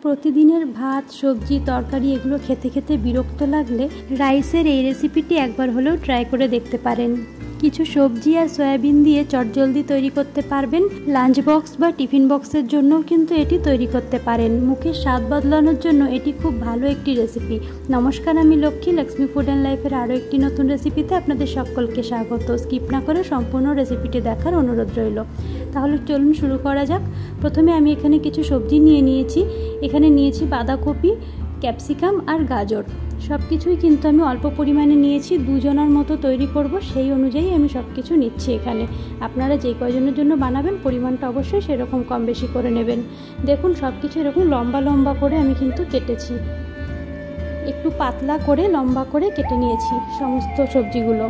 প্রতিদিনের ভাত, সবজি, তরকারি এগুলো খেতে খেতে বিরক্ত লাগলে রাইসের এই রেসিপিটি একবার হলেও ট্রাই করে দেখতে পারেন। কিছু সবজি আর সয়াবিন দিয়ে চটজলদি তৈরি করতে পারবেন। লাঞ্চ বক্স বা টিফিন বক্সের জন্যও কিন্তু এটি তৈরি করতে পারেন। মুখের স্বাদ বদলানোর জন্য এটি খুব ভালো একটি রেসিপি। নমস্কার, আমি লক্ষ্মী। লক্ষ্মী ফুড অ্যান্ড লাইফের আরও একটি নতুন রেসিপিতে আপনাদের সকলকে স্বাগত। স্কিপ না করে সম্পূর্ণ রেসিপিটি দেখার অনুরোধ রইল। তাহলে চলুন শুরু করা যাক। প্রথমে আমি এখানে কিছু সবজি নিয়েছি। এখানে নিয়েছি বাঁধাকপি, ক্যাপসিকাম আর গাজর। সব কিছুই কিন্তু আমি অল্প পরিমাণে নিয়েছি। দুজনের মতো তৈরি করব, সেই অনুযায়ী আমি সব কিছু নিচ্ছি এখানে। আপনারা যে কয়জনের জন্য বানাবেন পরিমাণটা অবশ্যই সেরকম কম বেশি করে নেবেন। দেখুন সব কিছু এরকম লম্বা লম্বা করে আমি কিন্তু কেটেছি। একটু পাতলা করে লম্বা করে কেটে নিয়েছি সমস্ত সবজিগুলো।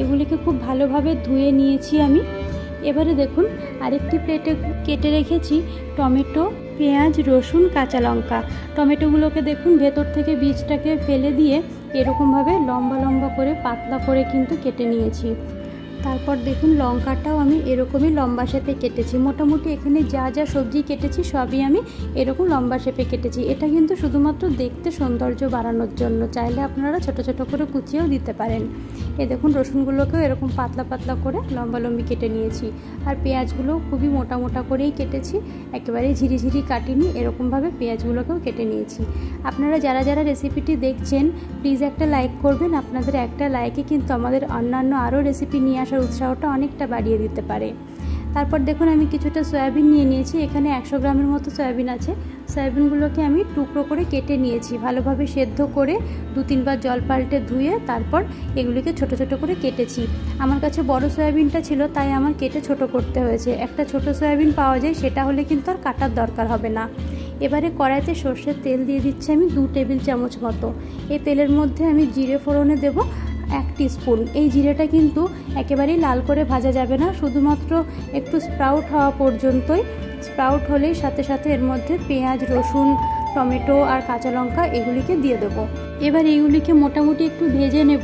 এগুলিকে খুব ভালোভাবে ধুয়ে নিয়েছি আমি। এবারে দেখুন আরেকটি প্লেটে কেটে রেখেছি টমেটো, পেঁয়াজ, রসুন, কাঁচা লঙ্কা। টমেটোগুলোকে দেখুন ভেতর থেকে বীজটাকে ফেলে দিয়ে এরকমভাবে লম্বা লম্বা করে পাতলা করে কিন্তু কেটে নিয়েছি। তারপর দেখুন লঙ্কাটাও আমি এরকমই লম্বা শেপে কেটেছি। মোটামুটি এখানে যা যা সবজি কেটেছি সবই আমি এরকম লম্বা শেপে কেটেছি। এটা কিন্তু শুধুমাত্র দেখতে সৌন্দর্য বাড়ানোর জন্য, চাইলে আপনারা ছোট ছোট করে কুচিয়েও দিতে পারেন। এই দেখুন রসুনগুলোকেও এরকম পাতলা পাতলা করে লম্বা লম্বি কেটে নিয়েছি। আর পেঁয়াজগুলো খুবই মোটা মোটা করেই কেটেছি, একেবারে ঝিরিঝিরি কাটিনি, এরকমভাবে পেঁয়াজগুলোকেও কেটে নিয়েছি। আপনারা যারা যারা রেসিপিটি দেখছেন প্লিজ একটা লাইক করবেন। আপনাদের একটা লাইকে কিন্তু আমাদের অন্যান্য আরও রেসিপি নিয়ে আসার উৎসাহটা অনেকটা বাড়িয়ে দিতে পারে। তারপর দেখুন আমি কিছুটা সয়াবিন নিয়েছি। এখানে 100 গ্রামের মতো সয়াবিন আছে। সয়াবিনগুলোকে আমি টুকরো করে কেটে নিয়েছি, ভালোভাবে সেদ্ধ করে 2-3 বার জল পাল্টে ধুয়ে তারপর এগুলিকে ছোট ছোট করে কেটেছি। আমার কাছে বড় সয়াবিনটা ছিল, তাই আমার কেটে ছোট করতে হয়েছে। একটা ছোট সয়াবিন পাওয়া যায়, সেটা হলে কিন্তু আর কাটার দরকার হবে না। এবারে কড়াইতে সর্ষের তেল দিয়ে দিচ্ছি আমি 2 টেবিল চামচ মতো। এই তেলের মধ্যে আমি জিরে ফোড়নে দেব 1 টিস্পুন। এই জিরেটা কিন্তু একেবারেই লাল করে ভাজা যাবে না, শুধুমাত্র একটু স্প্রাউট হওয়া পর্যন্তই। স্প্রাউট হলেই সাথে সাথে এর মধ্যে পেঁয়াজ, রসুন, টমেটো আর কাঁচা লঙ্কা এগুলিকে দিয়ে দেব। এবার এইগুলিকে মোটামুটি একটু ভেজে নেব।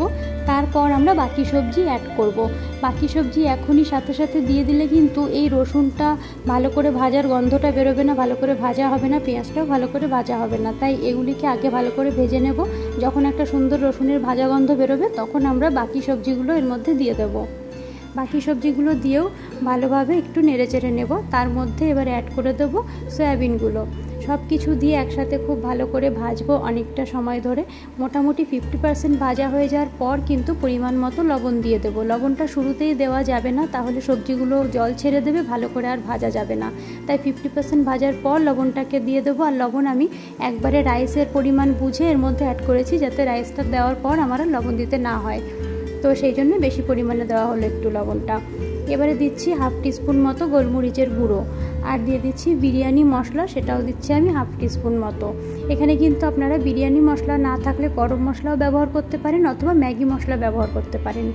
তারপর আমরা বাকি সবজি অ্যাড করব। বাকি সবজি এখনই সাথে সাথে দিয়ে দিলে কিন্তু এই রসুনটা ভালো করে ভাজার গন্ধটা বেরোবে না, ভালো করে ভাজা হবে না, পেঁয়াজটাও ভালো করে ভাজা হবে না। তাই এগুলিকে আগে ভালো করে ভেজে নেব। যখন একটা সুন্দর রসুনের ভাজা গন্ধ বেরোবে তখন আমরা বাকি সবজিগুলো এর মধ্যে দিয়ে দেব। বাকি সবজিগুলো দিয়েও ভালোভাবে একটু নেড়েচেড়ে নেব। তার মধ্যে এবার অ্যাড করে দেব সয়াবিনগুলো। সব কিছু দিয়ে একসাথে খুব ভালো করে ভাজবো অনেকটা সময় ধরে। মোটামুটি 50% ভাজা হয়ে যাওয়ার পর কিন্তু পরিমাণ মতো লবণ দিয়ে দেবো। লবণটা শুরুতেই দেওয়া যাবে না, তাহলে সবজিগুলো জল ছেড়ে দেবে, ভালো করে আর ভাজা যাবে না। তাই 50% ভাজার পর লবণটাকে দিয়ে দেবো। আর লবণ আমি একবারে রাইসের পরিমাণ বুঝে এর মধ্যে অ্যাড করেছি, যাতে রাইসটা দেওয়ার পর আমার আর লবণ দিতে না হয়। তো সেই জন্য বেশি পরিমাণে দেওয়া হলো একটু লবণটা। এবারে দিচ্ছি 1/2 টিস্পুন মতো গোলমরিচের গুঁড়ো। আর দিয়ে দিচ্ছি বিরিয়ানি মশলা, সেটাও দিচ্ছি আমি 1/2 টিস্পুন মতো। এখানে কিন্তু আপনারা বিরিয়ানি মশলা না থাকলে গরম মশলাও ব্যবহার করতে পারেন অথবা ম্যাগি মশলা ব্যবহার করতে পারেন।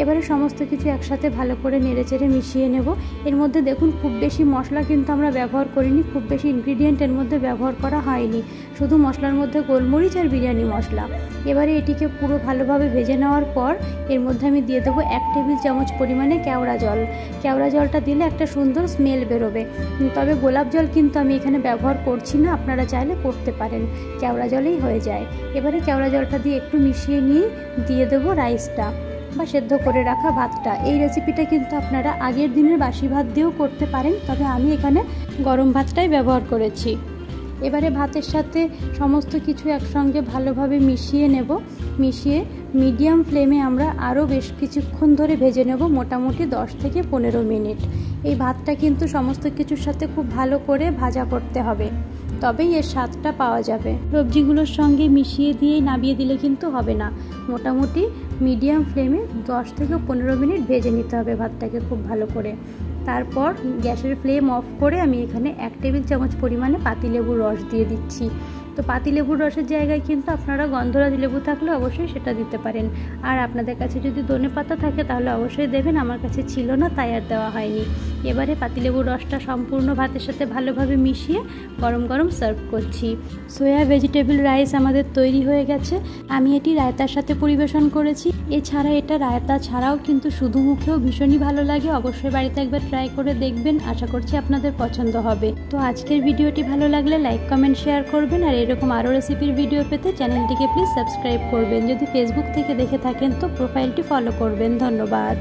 এবারে সমস্ত কিছু একসাথে ভালো করে নেড়েচেড়ে মিশিয়ে নেব। এর মধ্যে দেখুন খুব বেশি মশলা কিন্তু আমরা ব্যবহার করিনি, খুব বেশি ইনগ্রিডিয়েন্ট এর মধ্যে ব্যবহার করা হয়নি, শুধু মশলার মধ্যে গোলমরিচ আর বিরিয়ানি মশলা। এবারে এটিকে পুরো ভালোভাবে ভেজে নেওয়ার পর এর মধ্যে আমি দিয়ে দেবো 1 টেবিল চামচ পরিমাণে কেওড়া জল। কেওড়া জলটা দিলে একটা সুন্দর স্মেল বেরোবে। তবে গোলাপ জল কিন্তু আমি এখানে ব্যবহার করছি না, আপনারা চাইলে করতে পারেন, কেওড়া জলেই হয়ে যায়। এবারে কেওড়া জলটা দিয়ে একটু মিশিয়ে নিয়ে দিয়ে দেবো রাইসটা বা সেদ্ধ করে রাখা ভাতটা। এই রেসিপিটা কিন্তু আপনারা আগের দিনের বাসি ভাত দিয়েও করতে পারেন, তবে আমি এখানে গরম ভাতটাই ব্যবহার করেছি। এবারে ভাতের সাথে সমস্ত কিছু একসঙ্গে ভালোভাবে মিশিয়ে নেব। মিশিয়ে মিডিয়াম ফ্লেমে আমরা আরও বেশ কিছুক্ষণ ধরে ভেজে নেব, মোটামুটি 10 থেকে 15 মিনিট। এই ভাতটা কিন্তু সমস্ত কিছুর সাথে খুব ভালো করে ভাজা করতে হবে, তবেই এর স্বাদটা পাওয়া যাবে। সবজিগুলোর সঙ্গে মিশিয়ে দিয়ে নামিয়ে দিলে কিন্তু হবে না, মোটামুটি মিডিয়াম ফ্লেমে 10 থেকে 15 মিনিট ভেজে নিতে হবে ভাতটাকে খুব ভালো করে। তারপর গ্যাসের ফ্লেম অফ করে আমি এখানে 1 টেবিল চামচ পরিমাণে পাতিলেবুর রস দিয়ে দিচ্ছি। তো তো পাতিলেবুর রসের জায়গায় কিন্তু আপনারা গন্ধরাজ লেবু থাকলে অবশ্যই সেটা দিতে পারেন। আর আপনাদের কাছে যদি ধনেপাতা থাকে তাহলে অবশ্যই দেবেন, আমার কাছে ছিল না তাই আর দেওয়া হয়নি। এবারে পাতিলেবুর রসটা সম্পূর্ণ ভাতের সাথে ভালোভাবে মিশিয়ে গরম গরম সার্ভ করছি। সোয়া ভেজিটেবল রাইস আমাদের তৈরি হয়ে গেছে। আমি এটি রায়তার সাথে পরিবেশন করেছি। এছাড়া এটা রায়তা ছাড়াও কিন্তু শুধু মুখেও ভীষণই ভালো লাগে। অবশ্যই বাড়িতে একবার ট্রাই করে দেখবেন, আশা করছি আপনাদের পছন্দ হবে। তো আজকের ভিডিওটি ভালো লাগলে লাইক কমেন্ট শেয়ার করবেন, আর এরকম আরও রেসিপির ভিডিও পেতে চ্যানেলটিকে প্লিজ সাবস্ক্রাইব করবেন। যদি ফেসবুক থেকে দেখে থাকেন তো প্রোফাইলটি ফলো করবেন। ধন্যবাদ।